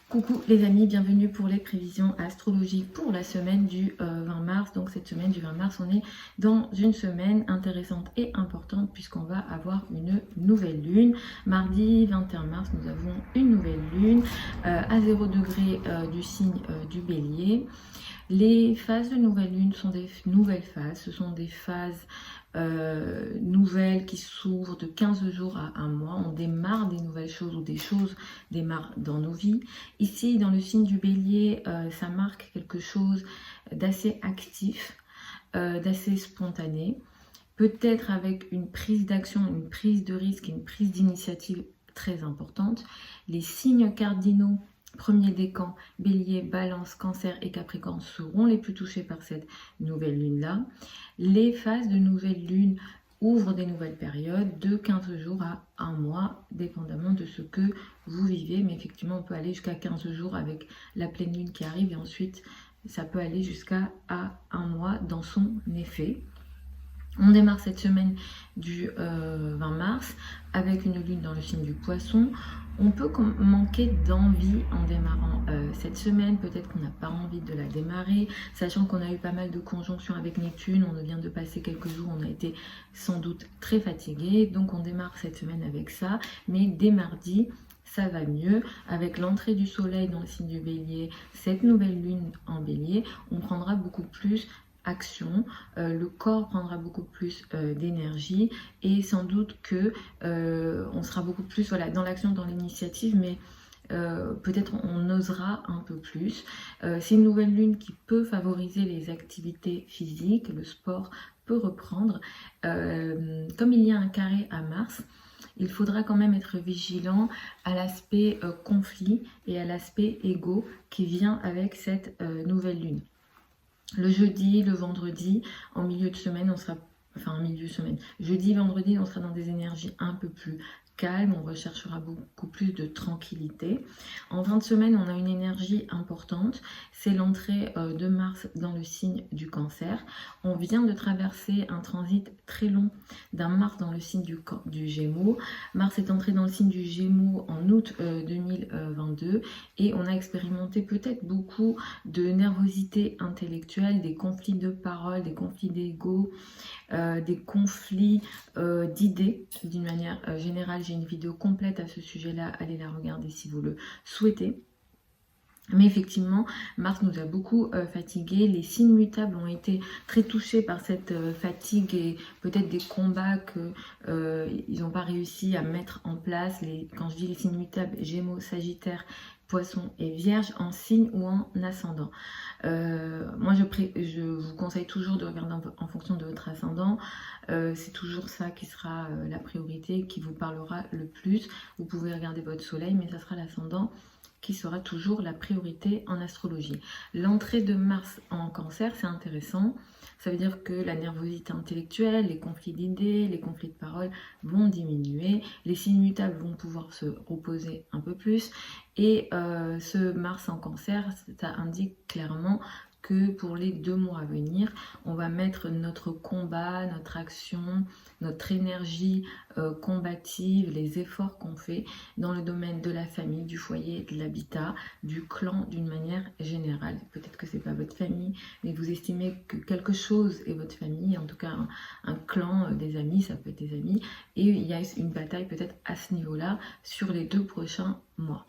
Coucou les amis, bienvenue pour les prévisions astrologiques pour la semaine du 20 mars. Donc cette semaine du 20 mars, on est dans une semaine intéressante et importante puisqu'on va avoir une nouvelle lune. Mardi 21 mars, nous avons une nouvelle lune à 0 degré du signe du Bélier. Les phases de nouvelle lune sont des nouvelles phases, ce sont des phases nouvelles qui s'ouvrent de 15 jours à un mois. On démarre des nouvelles choses ou des choses démarrent dans nos vies. Ici, dans le signe du Bélier, ça marque quelque chose d'assez actif, d'assez spontané, peut-être avec une prise d'action, une prise de risque, une prise d'initiative très importante. Les signes cardinaux, premier décan, Bélier, Balance, Cancer et Capricorne seront les plus touchés par cette nouvelle lune-là. Les phases de nouvelle lune ouvrent des nouvelles périodes de 15 jours à 1 mois, dépendamment de ce que vous vivez. Mais effectivement, on peut aller jusqu'à 15 jours avec la pleine lune qui arrive et ensuite, ça peut aller jusqu'à 1 mois dans son effet. On démarre cette semaine du 20 mars avec une lune dans le signe du Poisson. On peut manquer d'envie en démarrant cette semaine, peut-être qu'on n'a pas envie de la démarrer, sachant qu'on a eu pas mal de conjonctions avec Neptune, on vient de passer quelques jours, on a été sans doute très fatigué, donc on démarre cette semaine avec ça, mais dès mardi, ça va mieux. Avec l'entrée du soleil dans le signe du Bélier, cette nouvelle lune en Bélier, on prendra beaucoup plus action, le corps prendra beaucoup plus d'énergie et sans doute que on sera beaucoup plus dans l'action, dans l'initiative, mais peut-être on osera un peu plus. C'est une nouvelle lune qui peut favoriser les activités physiques, le sport peut reprendre. Comme il y a un carré à Mars, il faudra quand même être vigilant à l'aspect conflit et à l'aspect égo qui vient avec cette nouvelle lune. Le jeudi, le vendredi, en milieu de semaine, jeudi, vendredi, on sera dans des énergies un peu plus calmes, on recherchera beaucoup plus de tranquillité. En fin de semaine, on a une énergie importante, c'est l'entrée de Mars dans le signe du Cancer. On vient de traverser un transit très long d'un Mars dans le signe du Gémeaux. Mars est entré dans le signe du Gémeaux en août 2022 et on a expérimenté peut-être beaucoup de nervosité intellectuelle, des conflits de parole, des conflits d'ego, des conflits d'idées d'une manière générale. J'ai une vidéo complète à ce sujet-là, allez la regarder si vous le souhaitez. Mais effectivement, Mars nous a beaucoup fatigués. Les signes mutables ont été très touchés par cette fatigue et peut-être des combats qu'ils n'ont pas réussi à mettre en place. Quand je dis les signes mutables, Gémeaux, Sagittaire, Poisson et Vierge, en signe ou en ascendant. Moi, je vous conseille toujours de regarder en fonction de votre ascendant. C'est toujours ça qui sera la priorité, qui vous parlera le plus. Vous pouvez regarder votre soleil, mais ça sera l'ascendant qui sera toujours la priorité en astrologie. L'entrée de Mars en Cancer, c'est intéressant. Ça veut dire que la nervosité intellectuelle, les conflits d'idées, les conflits de parole vont diminuer. Les signes mutables vont pouvoir se reposer un peu plus. Et ce Mars en Cancer, ça indique clairement que pour les 2 mois à venir, on va mettre notre combat, notre action, notre énergie combative, les efforts qu'on fait dans le domaine de la famille, du foyer, de l'habitat, du clan d'une manière générale. Peut-être que c'est pas votre famille, mais vous estimez que quelque chose est votre famille, en tout cas un clan, des amis, ça peut être des amis, et il y a une bataille peut-être à ce niveau-là sur les 2 prochains mois.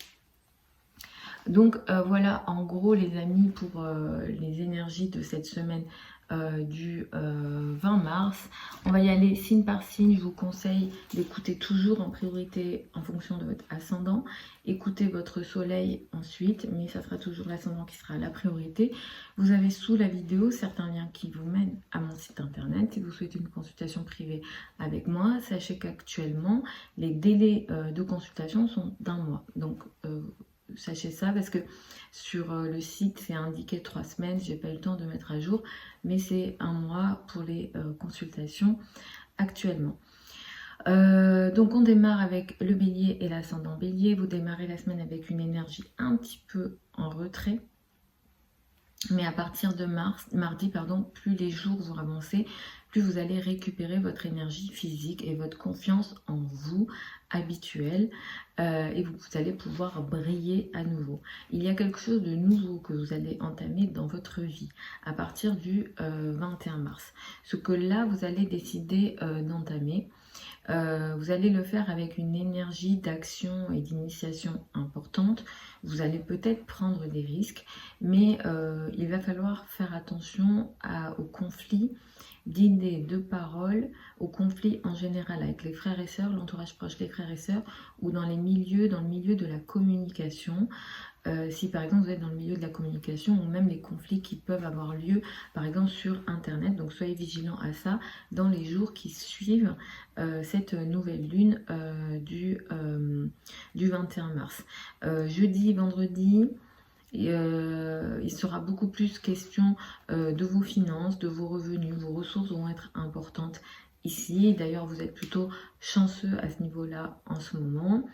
Donc voilà en gros les amis pour les énergies de cette semaine du 20 mars. On va y aller signe par signe. Je vous conseille d'écouter toujours en priorité en fonction de votre ascendant. Écoutez votre soleil ensuite, mais ça sera toujours l'ascendant qui sera la priorité. Vous avez sous la vidéo certains liens qui vous mènent à mon site internet. Si vous souhaitez une consultation privée avec moi, sachez qu'actuellement les délais de consultation sont d'1 mois. Donc sachez ça parce que sur le site c'est indiqué 3 semaines, j'ai pas eu le temps de mettre à jour, mais c'est 1 mois pour les consultations actuellement. Donc on démarre avec le Bélier et l'ascendant Bélier. Vous démarrez la semaine avec une énergie un petit peu en retrait. Mais à partir de mardi, pardon, plus les jours vont avancer, plus vous allez récupérer votre énergie physique et votre confiance en vous habituelle et vous allez pouvoir briller à nouveau. Il y a quelque chose de nouveau que vous allez entamer dans votre vie à partir du 21 mars. Ce que là, vous allez décider d'entamer. Vous allez le faire avec une énergie d'action et d'initiation importante. Vous allez peut-être prendre des risques, mais il va falloir faire attention aux conflits d'idées, de paroles, aux conflits en général avec les frères et sœurs, l'entourage proche, les frères et sœurs, ou dans le milieu de la communication. Si par exemple vous êtes dans le milieu de la communication, ou même les conflits qui peuvent avoir lieu par exemple sur internet, donc soyez vigilants à ça dans les jours qui suivent cette nouvelle lune du 21 mars. Jeudi, vendredi, il sera beaucoup plus question de vos finances, de vos revenus, vos ressources vont être importantes ici. D'ailleurs, vous êtes plutôt chanceux à ce niveau-là en ce moment.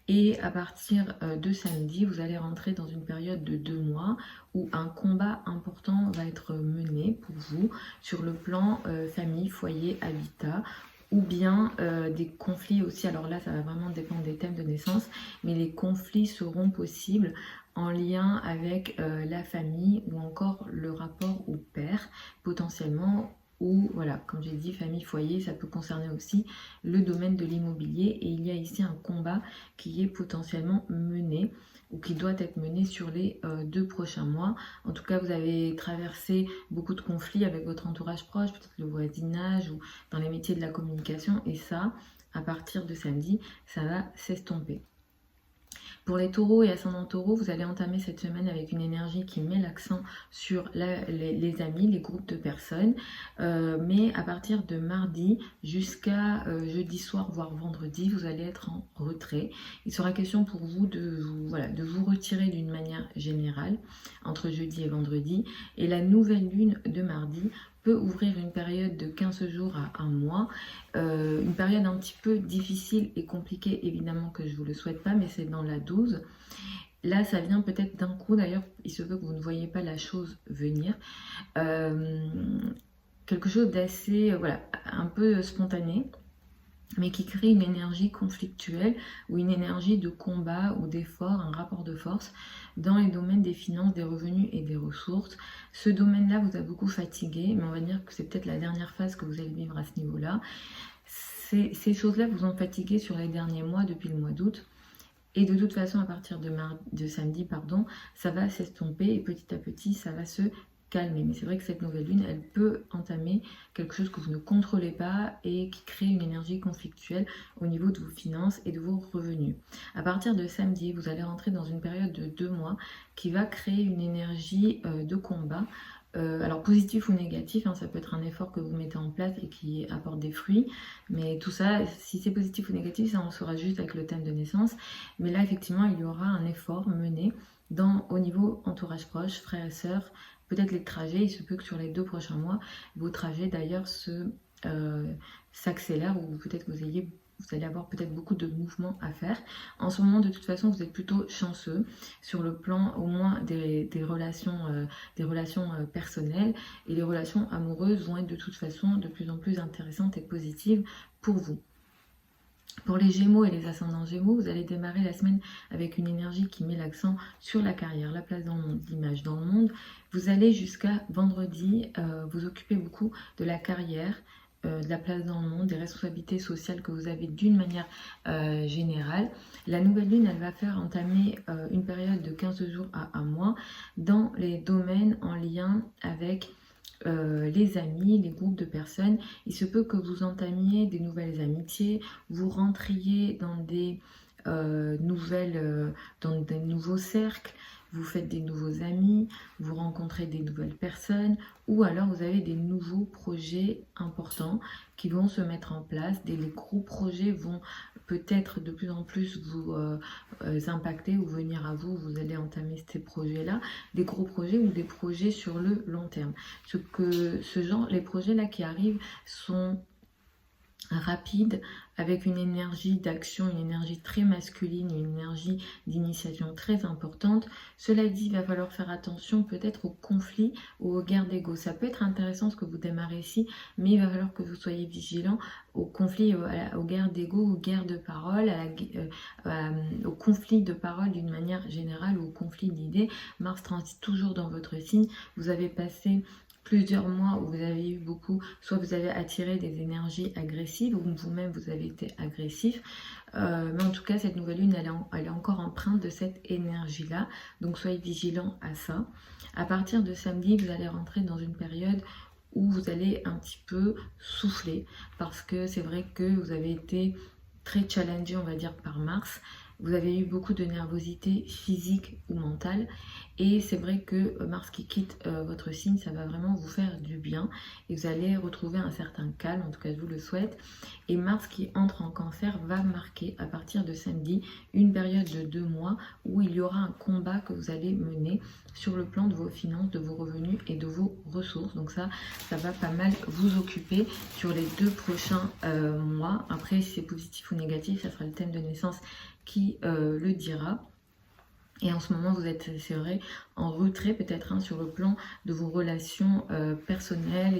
Et à partir de samedi, vous allez rentrer dans une période de 2 mois où un combat important va être mené pour vous sur le plan famille, foyer, habitat, ou bien des conflits aussi. Alors là, ça va vraiment dépendre des thèmes de naissance, mais les conflits seront possibles en lien avec la famille ou encore le rapport au père potentiellement. Ou voilà, comme j'ai dit, famille, foyer, ça peut concerner aussi le domaine de l'immobilier. Et il y a ici un combat qui est potentiellement mené ou qui doit être mené sur les 2 prochains mois. En tout cas, vous avez traversé beaucoup de conflits avec votre entourage proche, peut-être le voisinage ou dans les métiers de la communication. Et ça, à partir de samedi, ça va s'estomper. Pour les taureaux et ascendants taureaux, vous allez entamer cette semaine avec une énergie qui met l'accent sur les amis, les groupes de personnes. Mais à partir de mardi jusqu'à jeudi soir, voire vendredi, vous allez être en retrait. Il sera question pour vous de vous retirer d'une manière générale entre jeudi et vendredi. Et la nouvelle lune de mardi peut ouvrir une période de 15 jours à 1 mois, une période un petit peu difficile et compliquée, évidemment que je ne vous le souhaite pas, mais c'est dans la 12. Là, ça vient peut-être d'un coup, d'ailleurs, il se peut que vous ne voyez pas la chose venir. Quelque chose d'assez, voilà, un peu spontané, mais qui crée une énergie conflictuelle ou une énergie de combat ou d'effort, un rapport de force dans les domaines des finances, des revenus et des ressources. Ce domaine-là vous a beaucoup fatigué, mais on va dire que c'est peut-être la dernière phase que vous allez vivre à ce niveau-là. Ces choses-là vous ont fatigué sur les derniers mois, depuis le mois d'août. Et de toute façon, à partir de samedi, ça va s'estomper et petit à petit, ça va se calmer. Mais c'est vrai que cette nouvelle lune, elle peut entamer quelque chose que vous ne contrôlez pas et qui crée une énergie conflictuelle au niveau de vos finances et de vos revenus. À partir de samedi, vous allez rentrer dans une période de 2 mois qui va créer une énergie de combat. Alors positif ou négatif, ça peut être un effort que vous mettez en place et qui apporte des fruits, mais tout ça, si c'est positif ou négatif, ça on saura juste avec le thème de naissance. Mais là, effectivement, il y aura un effort mené au niveau entourage proche, frères et sœurs, peut-être les trajets. Il se peut que sur les 2 prochains mois, vos trajets d'ailleurs s'accélèrent ou peut-être que vous allez avoir peut-être beaucoup de mouvements à faire. En ce moment, de toute façon, vous êtes plutôt chanceux sur le plan au moins des relations personnelles, et les relations amoureuses vont être de toute façon de plus en plus intéressantes et positives pour vous. Pour les Gémeaux et les ascendants Gémeaux, vous allez démarrer la semaine avec une énergie qui met l'accent sur la carrière, la place dans le monde, l'image dans le monde. Vous allez jusqu'à vendredi vous occuper beaucoup de la carrière, de la place dans le monde, des responsabilités sociales que vous avez d'une manière générale. La nouvelle lune, elle va faire entamer une période de 15 jours à 1 mois dans les domaines en lien avec les amis, les groupes de personnes. Il se peut que vous entamiez des nouvelles amitiés, vous rentriez dans des dans des nouveaux cercles, vous faites des nouveaux amis, vous rencontrez des nouvelles personnes, ou alors vous avez des nouveaux projets importants qui vont se mettre en place. Des gros projets vont peut-être de plus en plus vous impacter ou venir à vous. Vous allez entamer ces projets-là, des gros projets ou des projets sur le long terme. Les projets là qui arrivent sont rapide, avec une énergie d'action, une énergie très masculine, une énergie d'initiation très importante. Cela dit, il va falloir faire attention peut-être aux conflits ou aux guerres d'ego. Ça peut être intéressant ce que vous démarrez ici, mais il va falloir que vous soyez vigilant aux conflits, aux guerres d'ego, aux guerres de parole, aux conflits de parole d'une manière générale ou aux conflits d'idées. Mars transite toujours dans votre signe. Vous avez passé plusieurs mois où vous avez eu beaucoup, soit vous avez attiré des énergies agressives, ou vous-même vous avez été agressif, mais en tout cas cette nouvelle lune elle est encore empreinte de cette énergie-là, donc soyez vigilants à ça. À partir de samedi, vous allez rentrer dans une période où vous allez un petit peu souffler, parce que c'est vrai que vous avez été très challengé, on va dire, par Mars. Vous avez eu beaucoup de nervosité physique ou mentale, et c'est vrai que Mars qui quitte votre signe, ça va vraiment vous faire du bien et vous allez retrouver un certain calme, en tout cas je vous le souhaite. Et Mars qui entre en Cancer va marquer à partir de samedi une période de 2 mois où il y aura un combat que vous allez mener sur le plan de vos finances, de vos revenus et de vos ressources. Donc ça va pas mal vous occuper sur les 2 prochains mois. Après, si c'est positif ou négatif, ça sera le thème de naissance qui le dira. Et en ce moment, vous êtes, c'est vrai, en retrait peut-être sur le plan de vos relations personnelles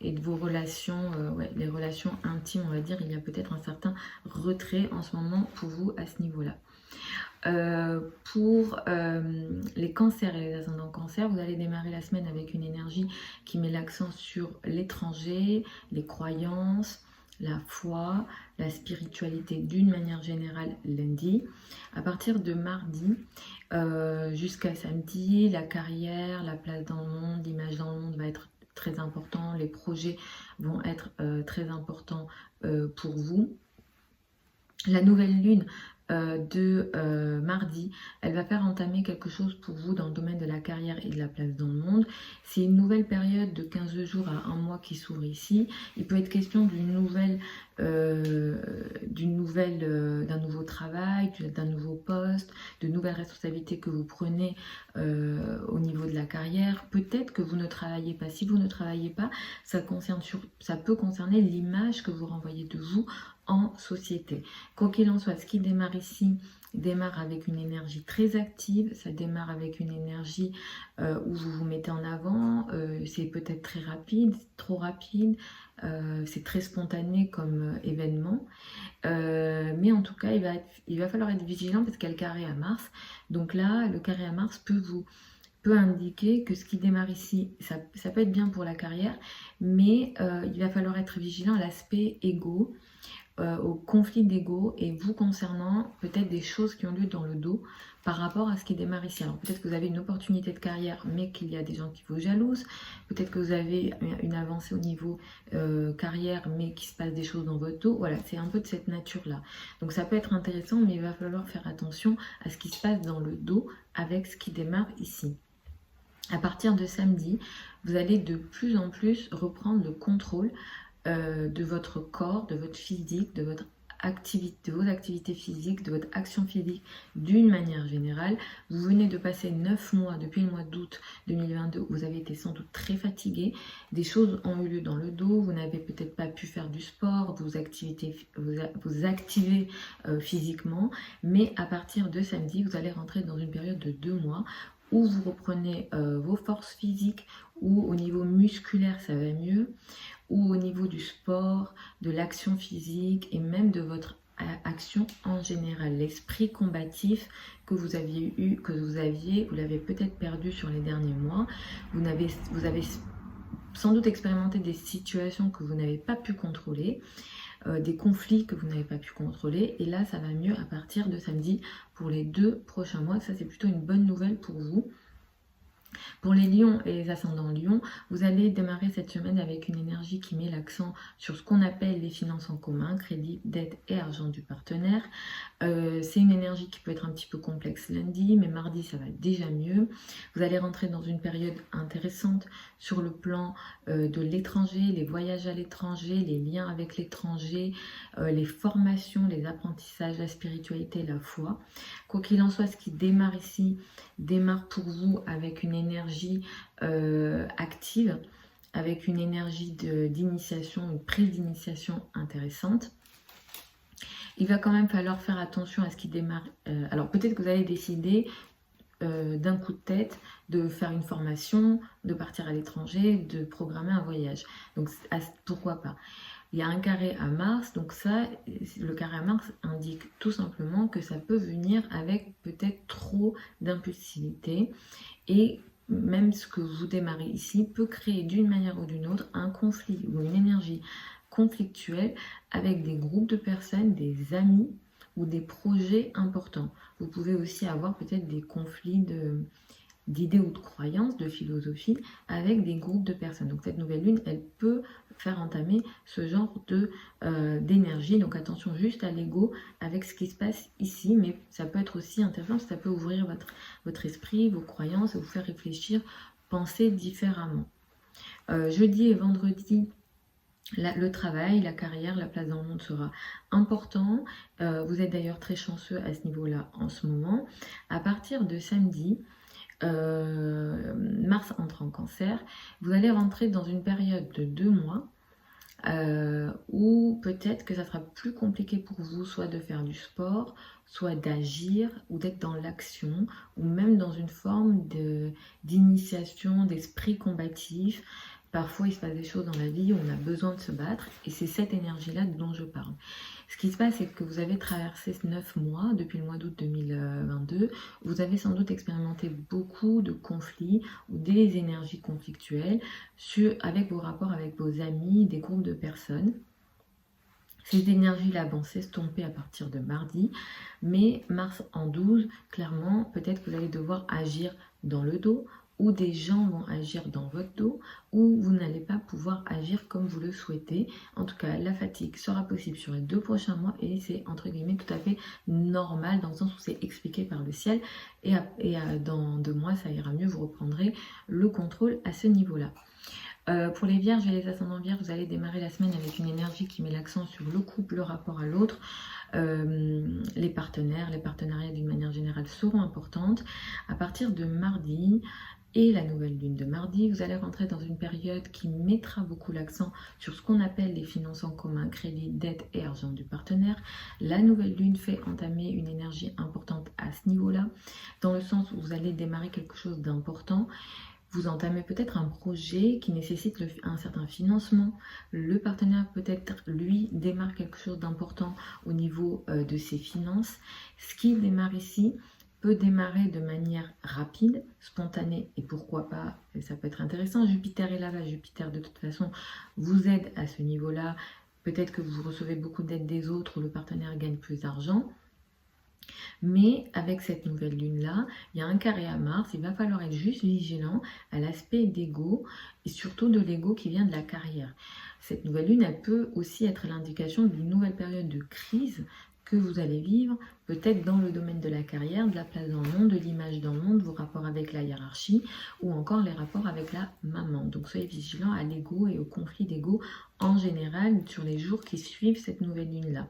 et de vos relations, les relations intimes, on va dire. Il y a peut-être un certain retrait en ce moment pour vous à ce niveau-là. Pour les cancers et les ascendants cancers, vous allez démarrer la semaine avec une énergie qui met l'accent sur l'étranger, les croyances, la foi, la spiritualité d'une manière générale lundi. À partir de mardi jusqu'à samedi, la carrière, la place dans le monde, l'image dans le monde va être très important, les projets vont être très importants pour vous. La nouvelle lune de mardi, elle va faire entamer quelque chose pour vous dans le domaine de la carrière et de la place dans le monde. C'est une nouvelle période de 15 jours à 1 mois qui s'ouvre ici. Il peut être question d'un nouveau travail, d'un nouveau poste, de nouvelles responsabilités que vous prenez au niveau de la carrière. Peut-être que vous ne travaillez pas. Si vous ne travaillez pas, ça peut concerner l'image que vous renvoyez de vous en société. Quoi qu'il en soit, ce qui démarre ici démarre avec une énergie très active, ça démarre avec une énergie où vous vous mettez en avant, c'est peut-être très rapide, trop rapide, c'est très spontané comme événement, mais en tout cas il va falloir être vigilant parce qu'il y a le carré à Mars, donc là le carré à Mars peut indiquer que ce qui démarre ici, ça peut être bien pour la carrière, mais il va falloir être vigilant à l'aspect égo, au conflit d'ego et vous concernant peut-être des choses qui ont lieu dans le dos par rapport à ce qui démarre ici. Alors peut-être que vous avez une opportunité de carrière mais qu'il y a des gens qui vous jalousent, peut-être que vous avez une avancée au niveau carrière mais qu'il se passe des choses dans votre dos. Voilà, c'est un peu de cette nature-là. Donc ça peut être intéressant mais il va falloir faire attention à ce qui se passe dans le dos avec ce qui démarre ici. À partir de samedi, vous allez de plus en plus reprendre le contrôle de votre corps, de votre physique, de vos activités physiques, de votre action physique d'une manière générale. Vous venez de passer 9 mois, depuis le mois d'août 2022, où vous avez été sans doute très fatigué. Des choses ont eu lieu dans le dos, vous n'avez peut-être pas pu faire du sport, vous activez physiquement, mais à partir de samedi, vous allez rentrer dans une période de 2 mois où vous reprenez vos forces physiques, où au niveau musculaire ça va mieux, ou au niveau du sport, de l'action physique et même de votre action en général. L'esprit combatif que vous l'avez peut-être perdu sur les derniers mois. Vous avez sans doute expérimenté des situations que vous n'avez pas pu contrôler, des conflits que vous n'avez pas pu contrôler, et là ça va mieux à partir de samedi pour les 2 prochains mois. Ça c'est plutôt une bonne nouvelle pour vous. Pour les lions et les ascendants lions, vous allez démarrer cette semaine avec une énergie qui met l'accent sur ce qu'on appelle les finances en commun, crédit, dette et argent du partenaire. C'est une énergie qui peut être un petit peu complexe lundi, mais mardi ça va déjà mieux. Vous allez rentrer dans une période intéressante sur le plan de l'étranger, les voyages à l'étranger, les liens avec l'étranger, les formations, les apprentissages, la spiritualité, la foi. Quoi qu'il en soit, ce qui démarre ici démarre pour vous avec une énergie active, avec une énergie d'initiation, une prise d'initiation intéressante. Il va quand même falloir faire attention à ce qui démarre. Alors peut-être que vous allez décider d'un coup de tête de faire une formation, de partir à l'étranger, de programmer un voyage. Donc pourquoi pas? Il y a un carré à Mars, donc ça, le carré à Mars indique tout simplement que ça peut venir avec peut-être trop d'impulsivité, et même ce que vous démarrez ici peut créer d'une manière ou d'une autre un conflit ou une énergie conflictuelle avec des groupes de personnes, des amis ou des projets importants. Vous pouvez aussi avoir peut-être des conflits d'idées ou de croyances, de philosophie avec des groupes de personnes. Donc cette nouvelle lune, elle peut faire entamer ce genre d'énergie. Donc attention juste à l'ego avec ce qui se passe ici, mais ça peut être aussi intéressant, ça peut ouvrir votre esprit, vos croyances, et vous faire réfléchir, penser différemment. Jeudi et vendredi, le travail, la carrière, la place dans le monde sera important. Vous êtes d'ailleurs très chanceux à ce niveau-là en ce moment. À partir de samedi, Mars entre en Cancer, vous allez rentrer dans une période de 2 mois où peut-être que ça sera plus compliqué pour vous, soit de faire du sport, soit d'agir, ou d'être dans l'action, ou même dans une forme d'initiation, d'esprit combatif. Parfois, il se passe des choses dans la vie où on a besoin de se battre, et c'est cette énergie-là dont je parle. Ce qui se passe, c'est que vous avez traversé 9 mois, depuis le mois d'août 2022, vous avez sans doute expérimenté beaucoup de conflits ou des énergies conflictuelles avec vos rapports avec vos amis, des groupes de personnes. Ces énergies-là vont s'estomper à partir de mardi, mais Mars en 12, clairement, peut-être que vous allez devoir agir dans le dos, ou des gens vont agir dans votre dos, ou vous n'allez pas pouvoir agir comme vous le souhaitez. En tout cas, la fatigue sera possible sur les 2 prochains mois, et c'est entre guillemets tout à fait normal, dans le sens où c'est expliqué par le ciel, et dans 2 mois, ça ira mieux, vous reprendrez le contrôle à ce niveau-là. Pour les vierges et les ascendants vierges, vous allez démarrer la semaine avec une énergie qui met l'accent sur le couple, le rapport à l'autre. Les partenaires, les partenariats d'une manière générale seront importantes. À partir de mardi et la nouvelle lune de mardi, vous allez rentrer dans une période qui mettra beaucoup l'accent sur ce qu'on appelle les finances en commun, crédit, dette et argent du partenaire. La nouvelle lune fait entamer une énergie importante à ce niveau-là, dans le sens où vous allez démarrer quelque chose d'important. Vous entamez peut-être un projet qui nécessite un certain financement. Le partenaire peut-être, lui, démarre quelque chose d'important au niveau de ses finances. Ce qui démarre ici peut démarrer de manière rapide, spontanée, et pourquoi pas, ça peut être intéressant. Jupiter est là-bas, Jupiter de toute façon vous aide à ce niveau-là. Peut-être que vous recevez beaucoup d'aide des autres, ou le partenaire gagne plus d'argent. Mais avec cette nouvelle lune-là, il y a un carré à Mars, il va falloir être juste vigilant à l'aspect d'ego, et surtout de l'ego qui vient de la carrière. Cette nouvelle lune, elle peut aussi être l'indication d'une nouvelle période de crise que vous allez vivre, peut-être dans le domaine de la carrière, de la place dans le monde, de l'image dans le monde, vos rapports avec la hiérarchie, ou encore les rapports avec la maman. Donc soyez vigilants à l'ego et au conflit d'ego en général sur les jours qui suivent cette nouvelle lune-là.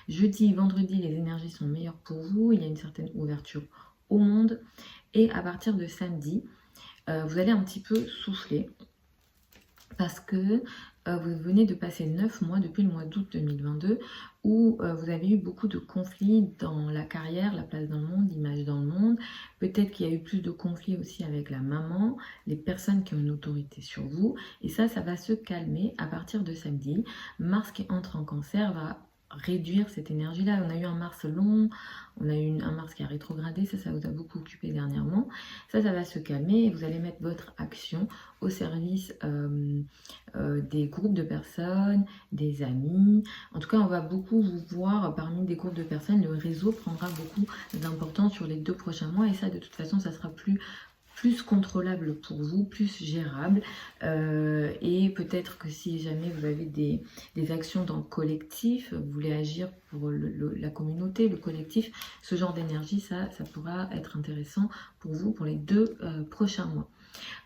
Jeudi, vendredi, les énergies sont meilleures pour vous, il y a une certaine ouverture au monde, et à partir de samedi, vous allez un petit peu souffler, parce que vous venez de passer 9 mois depuis le mois d'août 2022 où vous avez eu beaucoup de conflits dans la carrière, la place dans le monde, l'image dans le monde. Peut-être qu'il y a eu plus de conflits aussi avec la maman, les personnes qui ont une autorité sur vous. Et ça va se calmer à partir de samedi. Mars qui entre en Cancer va réduire cette énergie-là. On a eu un Mars long, on a eu un Mars qui a rétrogradé, ça vous a beaucoup occupé dernièrement. Ça va se calmer et vous allez mettre votre action au service des groupes de personnes, des amis. En tout cas, on va beaucoup vous voir parmi des groupes de personnes. Le réseau prendra beaucoup d'importance sur les 2 prochains mois, et ça, de toute façon, ça sera plus contrôlable pour vous, plus gérable, et peut-être que si jamais vous avez des actions dans le collectif, vous voulez agir pour la communauté, le collectif, ce genre d'énergie, ça pourra être intéressant pour vous pour les 2 prochains mois.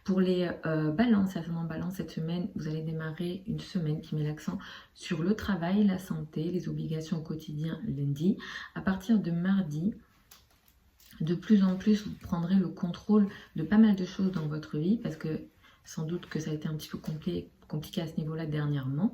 Pour les balances, ascendant balance, cette semaine, vous allez démarrer une semaine qui met l'accent sur le travail, la santé, les obligations au quotidien lundi. À partir de mardi, de plus en plus, vous prendrez le contrôle de pas mal de choses dans votre vie, parce que sans doute que ça a été un petit peu compliqué à ce niveau-là dernièrement.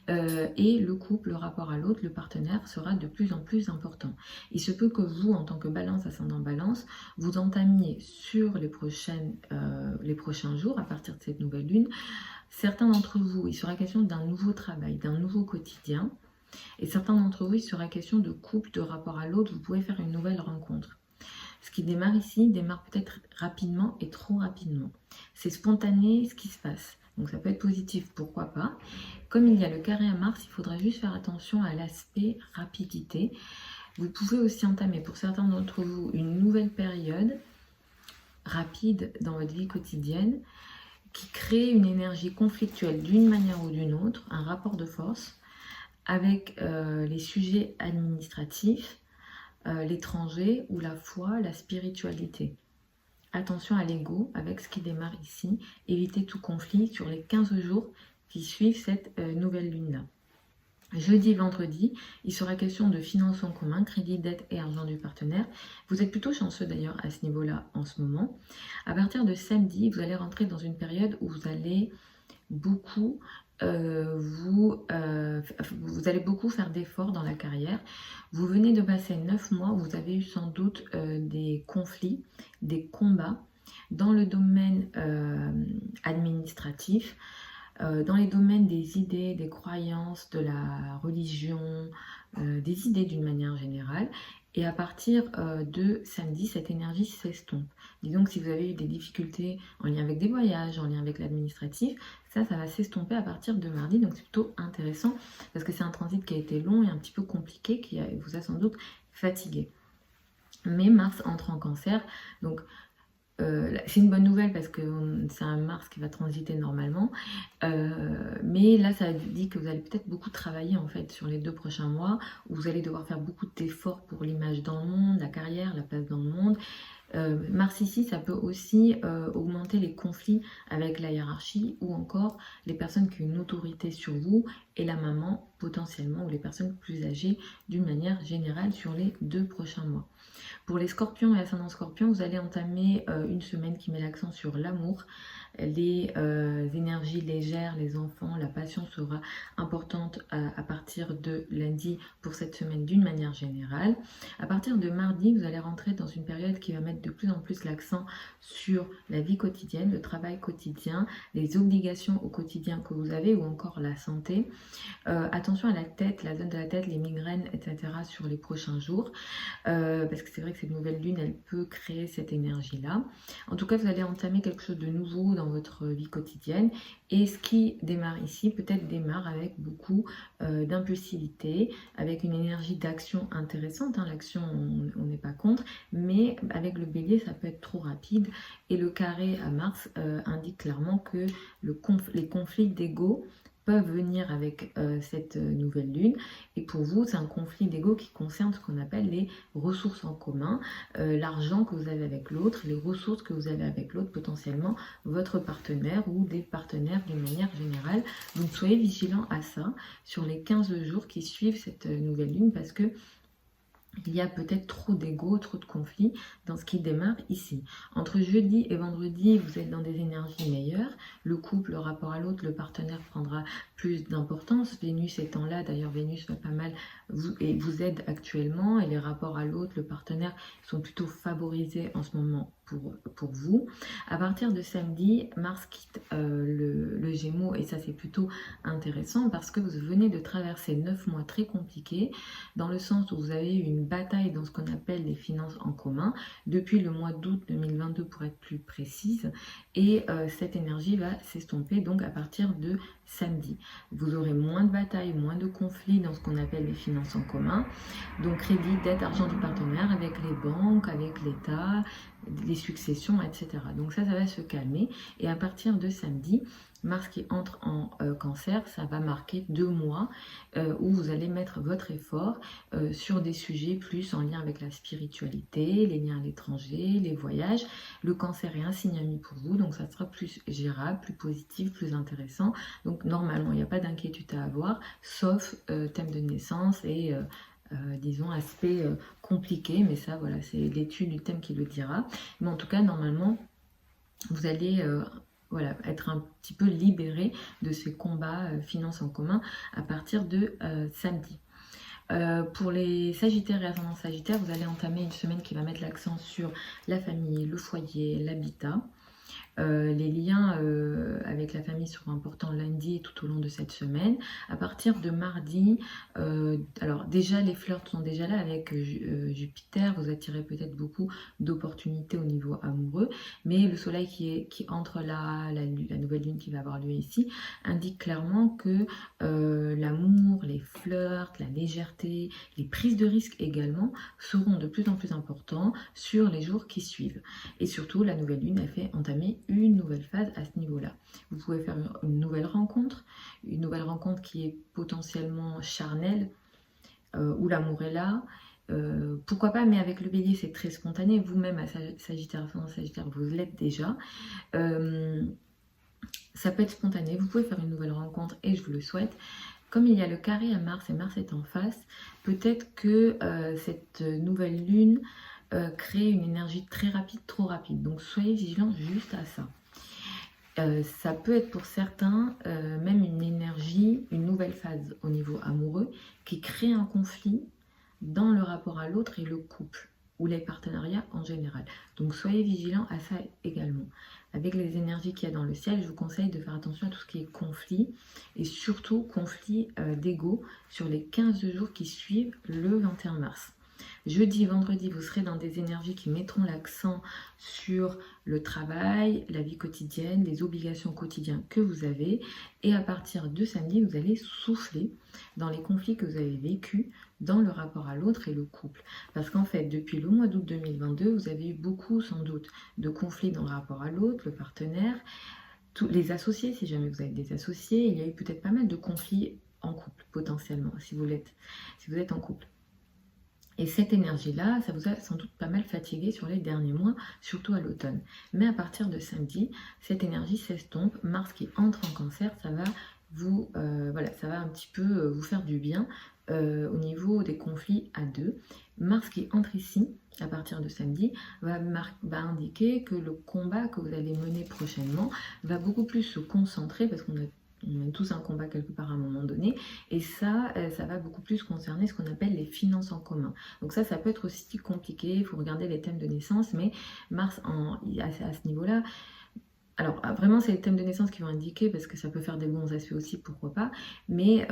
Et le couple, le rapport à l'autre, le partenaire sera de plus en plus important. Il se peut que vous, en tant que balance, ascendant balance, vous entamiez sur les prochains jours, à partir de cette nouvelle lune, certains d'entre vous, il sera question d'un nouveau travail, d'un nouveau quotidien. Et certains d'entre vous, il sera question de couple, de rapport à l'autre, vous pouvez faire une nouvelle rencontre. Ce qui démarre ici, démarre peut-être rapidement et trop rapidement. C'est spontané ce qui se passe. Donc ça peut être positif, pourquoi pas. Comme il y a le carré à Mars, il faudra juste faire attention à l'aspect rapidité. Vous pouvez aussi entamer pour certains d'entre vous une nouvelle période rapide dans votre vie quotidienne qui crée une énergie conflictuelle d'une manière ou d'une autre, un rapport de force avec les sujets administratifs, l'étranger ou la foi, la spiritualité. Attention à l'ego avec ce qui démarre ici. Évitez tout conflit sur les 15 jours qui suivent cette nouvelle lune-là. Jeudi, vendredi, il sera question de finances en commun, crédit, dette et argent du partenaire. Vous êtes plutôt chanceux d'ailleurs à ce niveau-là en ce moment. À partir de samedi, vous allez rentrer dans une période où vous allez beaucoup vous allez beaucoup faire d'efforts dans la carrière. Vous venez de passer 9 mois où vous avez eu sans doute des conflits, des combats dans le domaine administratif, dans les domaines des idées, des croyances, de la religion, des idées d'une manière générale. Et à partir de samedi, cette énergie s'estompe. Disons que si vous avez eu des difficultés en lien avec des voyages, en lien avec l'administratif, ça va s'estomper à partir de mardi. Donc c'est plutôt intéressant parce que c'est un transit qui a été long et un petit peu compliqué, qui vous a sans doute fatigué. Mais Mars entre en Cancer, donc c'est une bonne nouvelle parce que c'est un Mars qui va transiter normalement, mais là ça dit que vous allez peut-être beaucoup travailler en fait sur les 2 prochains mois, où vous allez devoir faire beaucoup d'efforts pour l'image dans le monde, la carrière, la place dans le monde. Mars ici, ça peut aussi augmenter les conflits avec la hiérarchie ou encore les personnes qui ont une autorité sur vous et la maman potentiellement ou les personnes plus âgées d'une manière générale sur les 2 prochains mois. Pour les scorpions et ascendants scorpions, vous allez entamer une semaine qui met l'accent sur l'amour, les énergies légères, les enfants, la passion sera importante à partir de lundi pour cette semaine d'une manière générale. À partir de mardi, vous allez rentrer dans une période qui va mettre de plus en plus l'accent sur la vie quotidienne, le travail quotidien, les obligations au quotidien que vous avez ou encore la santé. Attention à la tête, la zone de la tête, les migraines, etc. sur les prochains jours, parce que c'est vrai que cette nouvelle lune, elle peut créer cette énergie-là. En tout cas, vous allez entamer quelque chose de nouveau dans votre vie quotidienne, et ce qui démarre ici peut-être démarre avec beaucoup d'impulsivité, avec une énergie d'action intéressante, hein. L'action, on n'est pas contre, mais avec le bélier, ça peut être trop rapide, et le carré à Mars indique clairement que les conflits d'ego peuvent venir avec cette nouvelle lune, et pour vous c'est un conflit d'ego qui concerne ce qu'on appelle les ressources en commun, l'argent que vous avez avec l'autre, les ressources que vous avez avec l'autre, potentiellement votre partenaire ou des partenaires d'une manière générale. Donc soyez vigilants à ça sur les 15 jours qui suivent cette nouvelle lune, parce que il y a peut-être trop d'ego, trop de conflits dans ce qui démarre ici. Entre jeudi et vendredi, vous êtes dans des énergies meilleures. Le couple, le rapport à l'autre, le partenaire prendra plus d'importance. Vénus étant là, d'ailleurs Vénus va pas mal vous aide actuellement. Et les rapports à l'autre, le partenaire sont plutôt favorisés en ce moment pour vous. À partir de samedi, Mars quitte le Gémeaux, et ça c'est plutôt intéressant parce que vous venez de traverser 9 mois très compliqués, dans le sens où vous avez eu une bataille dans ce qu'on appelle les finances en commun depuis le mois d'août 2022 pour être plus précise, et cette énergie va s'estomper donc à partir de samedi. Vous aurez moins de batailles, moins de conflits dans ce qu'on appelle les finances en commun, donc crédit, dette, argent du partenaire avec les banques, avec l'État, les successions, etc. Donc ça va se calmer, et à partir de samedi, Mars qui entre en Cancer, ça va marquer 2 mois où vous allez mettre votre effort sur des sujets plus en lien avec la spiritualité, les liens à l'étranger, les voyages. Le Cancer est un signe ami pour vous, donc ça sera plus gérable, plus positif, plus intéressant. Donc normalement, il n'y a pas d'inquiétude à avoir, sauf thème de naissance et disons aspect compliqué, mais ça voilà, c'est l'étude du thème qui le dira. Mais en tout cas, normalement, vous allez voilà, être un petit peu libéré de ces combats finances en commun à partir de samedi. Pour les Sagittaires et ascendants Sagittaires, vous allez entamer une semaine qui va mettre l'accent sur la famille, le foyer, l'habitat. Les liens avec la famille seront importants lundi et tout au long de cette semaine. À partir de mardi, alors déjà les flirts sont déjà là avec Jupiter, vous attirez peut-être beaucoup d'opportunités au niveau amoureux, mais le soleil qui entre là, la nouvelle lune qui va avoir lieu ici, indique clairement que l'amour, les flirts, la légèreté, les prises de risques également seront de plus en plus importants sur les jours qui suivent. Et surtout, la nouvelle lune a fait entamer une nouvelle phase à ce niveau-là. Vous pouvez faire une nouvelle rencontre qui est potentiellement charnelle, où l'amour est là. Pourquoi pas, mais avec le bélier, c'est très spontané. Vous-même, à Sagittaire, vous l'êtes déjà. Ça peut être spontané. Vous pouvez faire une nouvelle rencontre et je vous le souhaite. Comme il y a le carré à Mars et Mars est en face, peut-être que cette nouvelle lune créer une énergie très rapide, trop rapide. Donc soyez vigilants juste à ça. Ça peut être pour certains même une énergie, une nouvelle phase au niveau amoureux qui crée un conflit dans le rapport à l'autre et le couple ou les partenariats en général. Donc soyez vigilants à ça également. Avec les énergies qu'il y a dans le ciel, je vous conseille de faire attention à tout ce qui est conflit et surtout conflit d'ego sur les 15 jours qui suivent le 21 mars. Jeudi, vendredi, vous serez dans des énergies qui mettront l'accent sur le travail, la vie quotidienne, les obligations quotidiennes que vous avez. Et à partir de samedi, vous allez souffler dans les conflits que vous avez vécus dans le rapport à l'autre et le couple. Parce qu'en fait, depuis le mois d'août 2022, vous avez eu beaucoup, sans doute, de conflits dans le rapport à l'autre, le partenaire, tous les associés, si jamais vous avez des associés. Il y a eu peut-être pas mal de conflits en couple, potentiellement, si vous êtes en couple. Et cette énergie-là, ça vous a sans doute pas mal fatigué sur les derniers mois, surtout à l'automne. Mais à partir de samedi, cette énergie s'estompe. Mars qui entre en Cancer, ça va ça va un petit peu vous faire du bien au niveau des conflits à deux. Mars qui entre ici, à partir de samedi, va indiquer que le combat que vous allez mener prochainement va beaucoup plus se concentrer, parce qu'on mène tous un combat quelque part à un moment donné, et ça va beaucoup plus concerner ce qu'on appelle les finances en commun. Donc ça peut être aussi compliqué, il faut regarder les thèmes de naissance, mais Mars à ce niveau-là, alors vraiment c'est les thèmes de naissance qui vont indiquer, parce que ça peut faire des bons aspects aussi, pourquoi pas, mais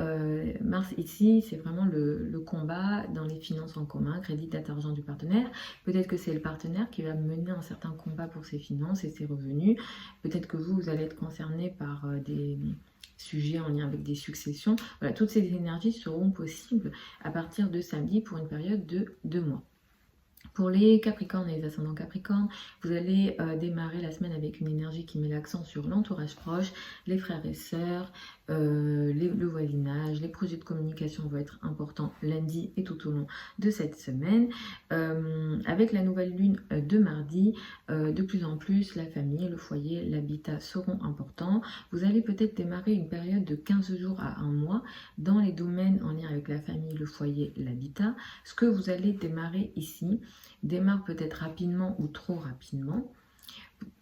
Mars ici c'est vraiment le combat dans les finances en commun, crédit, dette, argent du partenaire. Peut-être que c'est le partenaire qui va mener un certain combat pour ses finances et ses revenus, peut-être que vous allez être concerné par des sujets en lien avec des successions. Voilà, toutes ces énergies seront possibles à partir de samedi pour une période de 2 mois. Pour les Capricornes et les ascendants Capricornes, vous allez démarrer la semaine avec une énergie qui met l'accent sur l'entourage proche, les frères et sœurs, le voisinage, les projets de communication vont être importants lundi et tout au long de cette semaine. Avec la nouvelle lune de mardi, de plus en plus la famille, le foyer, l'habitat seront importants. Vous allez peut-être démarrer une période de 15 jours à 1 mois dans les domaines en lien avec la famille, le foyer, l'habitat. Ce que vous allez démarrer ici démarre peut-être rapidement ou trop rapidement.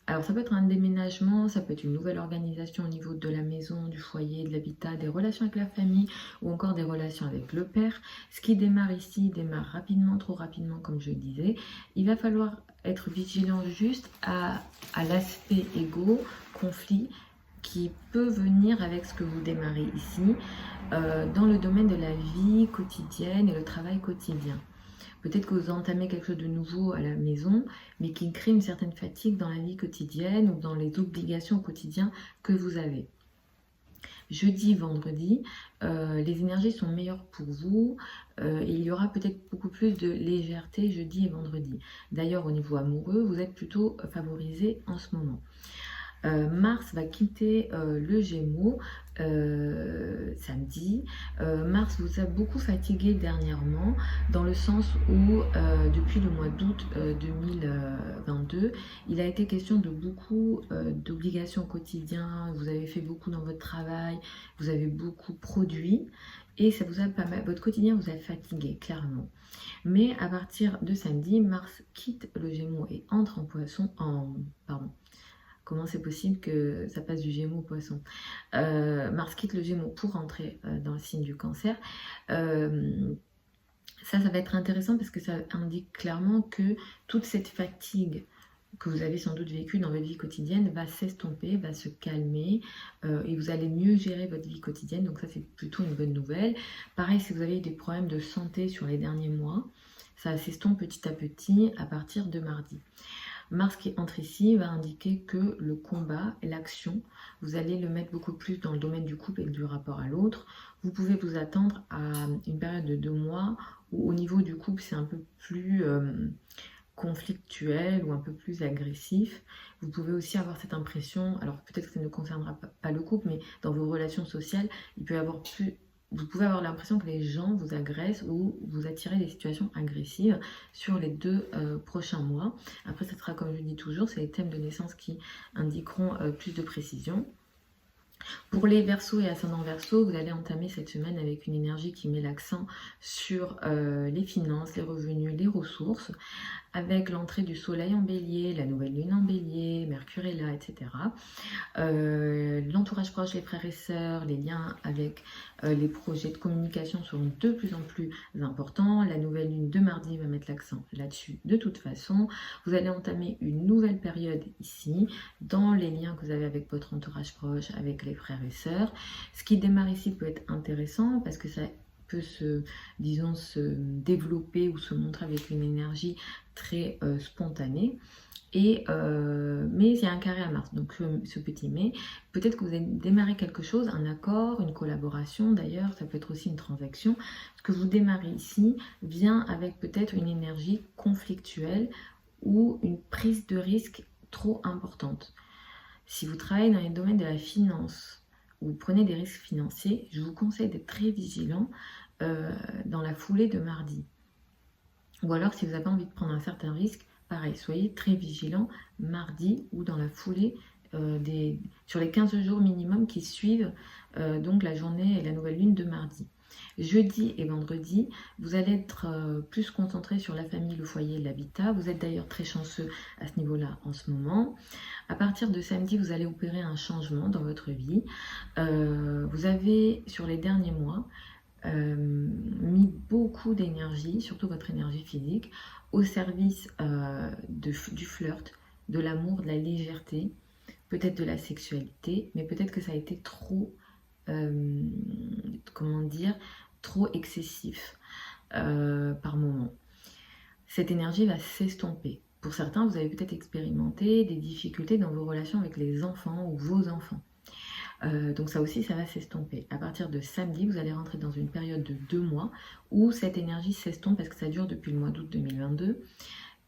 Alors ça peut être un déménagement, ça peut être une nouvelle organisation au niveau de la maison, du foyer, de l'habitat, des relations avec la famille ou encore des relations avec le père. Ce qui démarre ici démarre rapidement, trop rapidement comme je le disais. Il va falloir être vigilant juste à l'aspect égo, conflit qui peut venir avec ce que vous démarrez ici dans le domaine de la vie quotidienne et le travail quotidien. Peut-être que vous entamez quelque chose de nouveau à la maison, mais qui crée une certaine fatigue dans la vie quotidienne ou dans les obligations au quotidien que vous avez. Jeudi, vendredi, les énergies sont meilleures pour vous. Il y aura peut-être beaucoup plus de légèreté jeudi et vendredi. D'ailleurs, au niveau amoureux, vous êtes plutôt favorisé en ce moment. Mars va quitter le Gémeaux samedi. Mars vous a beaucoup fatigué dernièrement, dans le sens où depuis le mois d'août 2022, il a été question de beaucoup d'obligations au quotidien. Vous avez fait beaucoup dans votre travail, vous avez beaucoup produit et ça vous a pas mal, votre quotidien vous a fatigué clairement. Mais à partir de samedi, Mars quitte le Gémeaux et entre en Poisson, comment c'est possible que ça passe du Gémeaux au Poisson. Mars quitte le Gémeaux pour rentrer dans le signe du Cancer. Ça va être intéressant parce que ça indique clairement que toute cette fatigue que vous avez sans doute vécue dans votre vie quotidienne va s'estomper, va se calmer et vous allez mieux gérer votre vie quotidienne. Donc ça, c'est plutôt une bonne nouvelle. Pareil, si vous avez eu des problèmes de santé sur les derniers mois, ça s'estompe petit à petit à partir de mardi. Mars qui entre ici va indiquer que le combat et l'action, vous allez le mettre beaucoup plus dans le domaine du couple et du rapport à l'autre. Vous pouvez vous attendre à une période de 2 mois où au niveau du couple, c'est un peu plus conflictuel ou un peu plus agressif. Vous pouvez aussi avoir cette impression, alors peut-être que ça ne concernera pas le couple, mais dans vos relations sociales, vous pouvez avoir l'impression que les gens vous agressent ou vous attirez des situations agressives sur les 2 prochains mois. Après, ça sera, comme je dis toujours, c'est les thèmes de naissance qui indiqueront plus de précision. Pour les Verseaux et ascendants Verseaux, vous allez entamer cette semaine avec une énergie qui met l'accent sur les finances, les revenus, les ressources, avec l'entrée du soleil en bélier, la nouvelle lune en bélier, Mercure est là, etc. L'entourage proche, les frères et sœurs, les liens avec les projets de communication seront de plus en plus importants. La nouvelle lune de mardi va mettre l'accent là-dessus de toute façon. Vous allez entamer une nouvelle période ici, dans les liens que vous avez avec votre entourage proche, avec les frères et sœurs. Ce qui démarre ici peut être intéressant parce que ça peut se développer ou se montrer avec une énergie très spontanée. Mais il y a un carré à Mars, donc ce petit mais, peut-être que vous avez démarré quelque chose, un accord, une collaboration d'ailleurs, ça peut être aussi une transaction. Ce que vous démarrez ici vient avec peut-être une énergie conflictuelle ou une prise de risque trop importante. Si vous travaillez dans les domaines de la finance, ou vous prenez des risques financiers, je vous conseille d'être très vigilant dans la foulée de mardi. Ou alors si vous avez envie de prendre un certain risque, pareil, soyez très vigilant mardi ou dans la foulée sur les 15 jours minimum qui suivent donc la journée et la nouvelle lune de mardi. Jeudi et vendredi, vous allez être plus concentré sur la famille, le foyer, l'habitat. Vous êtes d'ailleurs très chanceux à ce niveau-là en ce moment. À partir de samedi, vous allez opérer un changement dans votre vie. Vous avez, sur les derniers mois, mis beaucoup d'énergie, surtout votre énergie physique, au service du flirt, de l'amour, de la légèreté, peut-être de la sexualité, mais peut-être que ça a été trop, trop excessif par moment. Cette énergie va s'estomper. Pour certains, vous avez peut-être expérimenté des difficultés dans vos relations avec les enfants ou vos enfants. Donc ça aussi, ça va s'estomper. À partir de samedi, vous allez rentrer dans une période de 2 mois où cette énergie s'estompe parce que ça dure depuis le mois d'août 2022.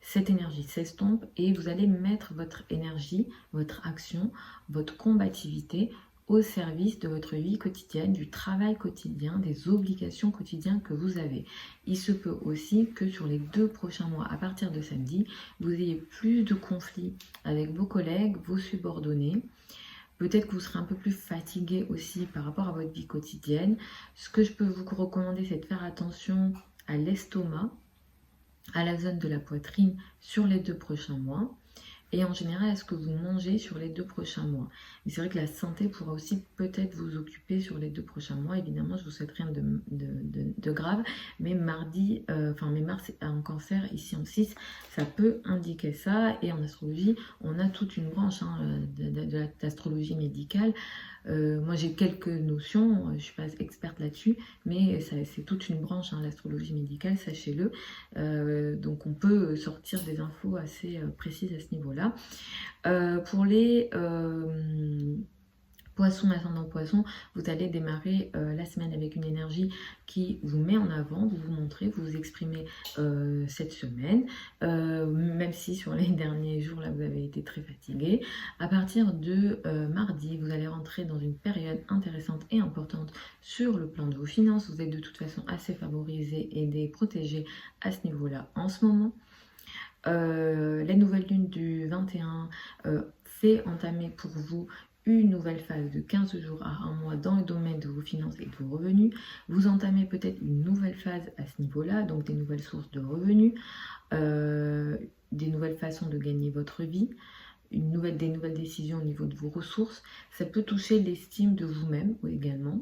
Cette énergie s'estompe et vous allez mettre votre énergie, votre action, votre combativité au service de votre vie quotidienne, du travail quotidien, des obligations quotidiennes que vous avez. Il se peut aussi que sur les 2 prochains mois, à partir de samedi, vous ayez plus de conflits avec vos collègues, vos subordonnés. Peut-être que vous serez un peu plus fatigué aussi par rapport à votre vie quotidienne. Ce que je peux vous recommander, c'est de faire attention à l'estomac, à la zone de la poitrine sur les 2 prochains mois. Et en général, à ce que vous mangez sur les 2 prochains mois. Mais c'est vrai que la santé pourra aussi peut-être vous occuper sur les 2 prochains mois. Évidemment, je vous souhaite rien de grave. Mais mardi, mais Mars en Cancer, ici en 6, ça peut indiquer ça. Et en astrologie, on a toute une branche d'astrologie médicale. Moi, j'ai quelques notions, je ne suis pas experte là-dessus, mais c'est toute une branche, l'astrologie médicale, sachez-le. Donc, on peut sortir des infos assez précises à ce niveau-là. Pour les Poisson, ascendant Poisson, vous allez démarrer la semaine avec une énergie qui vous met en avant, vous vous montrez, vous vous exprimez cette semaine, même si sur les derniers jours, là, vous avez été très fatigué. À partir de mardi, vous allez rentrer dans une période intéressante et importante sur le plan de vos finances. Vous êtes de toute façon assez favorisé, aidé, protégé à ce niveau-là en ce moment. La nouvelle lune du 21 fait entamer pour vous une nouvelle phase de 15 jours à 1 mois dans le domaine de vos finances et de vos revenus. Vous entamez peut-être une nouvelle phase à ce niveau-là, donc des nouvelles sources de revenus, des nouvelles façons de gagner votre vie, des nouvelles décisions au niveau de vos ressources. Ça peut toucher l'estime de vous-même également.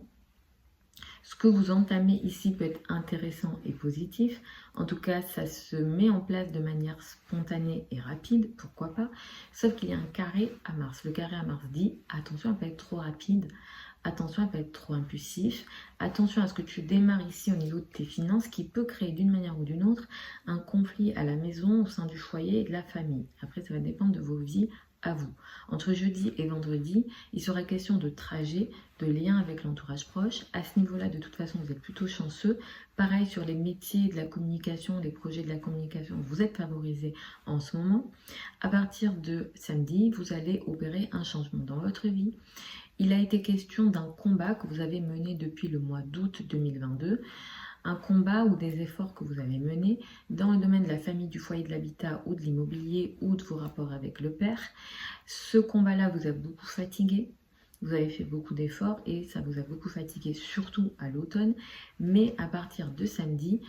Ce que vous entamez ici peut être intéressant et positif. En tout cas, ça se met en place de manière spontanée et rapide, pourquoi pas. Sauf qu'il y a un carré à Mars. Le carré à Mars dit attention à ne pas être trop rapide, attention à ne pas être trop impulsif, attention à ce que tu démarres ici au niveau de tes finances qui peut créer d'une manière ou d'une autre un conflit à la maison, au sein du foyer et de la famille. Après, ça va dépendre de vos vies à vous. Entre jeudi et vendredi, il sera question de trajet, de lien avec l'entourage proche. À ce niveau-là, de toute façon, vous êtes plutôt chanceux. Pareil sur les métiers de la communication, les projets de la communication, vous êtes favorisés en ce moment. À partir de samedi, vous allez opérer un changement dans votre vie. Il a été question d'un combat que vous avez mené depuis le mois d'août 2022. Un combat ou des efforts que vous avez menés dans le domaine de la famille, du foyer, de l'habitat ou de l'immobilier ou de vos rapports avec le père. Ce combat-là vous a beaucoup fatigué, vous avez fait beaucoup d'efforts et ça vous a beaucoup fatigué, surtout à l'automne. Mais à partir de samedi,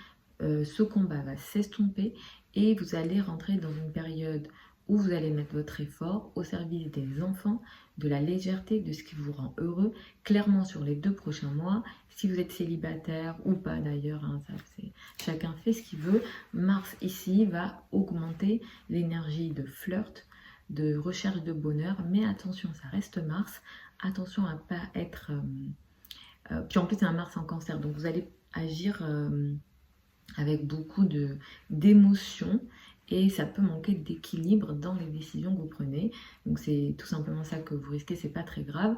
ce combat va s'estomper et vous allez rentrer dans une période où vous allez mettre votre effort au service des enfants, de la légèreté, de ce qui vous rend heureux, clairement sur les 2 prochains mois. Si vous êtes célibataire ou pas d'ailleurs, hein, chacun fait ce qu'il veut. Mars ici va augmenter l'énergie de flirt, de recherche de bonheur, mais attention, ça reste Mars. Attention à ne pas être... puis en plus, c'est un Mars en Cancer, donc vous allez agir avec beaucoup d'émotions. Et ça peut manquer d'équilibre dans les décisions que vous prenez. Donc c'est tout simplement ça que vous risquez, c'est pas très grave.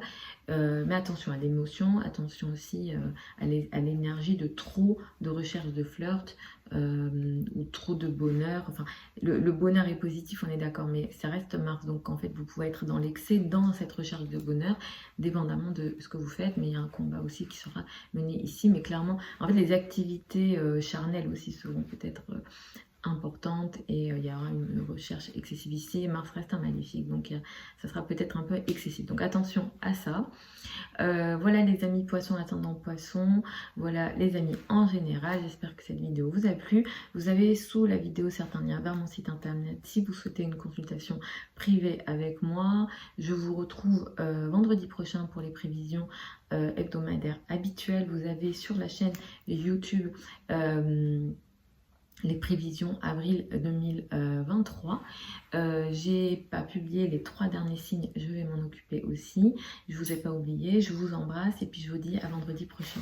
Mais attention à l'émotion, attention aussi à l'énergie de trop de recherche de flirt ou trop de bonheur. Enfin, le bonheur est positif, on est d'accord, mais ça reste Mars. Donc en fait, vous pouvez être dans l'excès, dans cette recherche de bonheur, dépendamment de ce que vous faites. Mais il y a un combat aussi qui sera mené ici. Mais clairement, en fait, les activités charnelles aussi seront peut-être... importante et il y aura une recherche excessive ici. Mars reste un maléfique, donc ça sera peut-être un peu excessif. Donc attention à ça. Voilà les amis poissons, ascendant poisson. Voilà les amis en général. J'espère que cette vidéo vous a plu. Vous avez sous la vidéo certains liens vers mon site internet si vous souhaitez une consultation privée avec moi. Je vous retrouve vendredi prochain pour les prévisions hebdomadaires habituelles. Vous avez sur la chaîne YouTube les prévisions avril 2023. J'ai pas publié les 3 derniers signes, je vais m'en occuper aussi. Je vous ai pas oublié, je vous embrasse et puis je vous dis à vendredi prochain.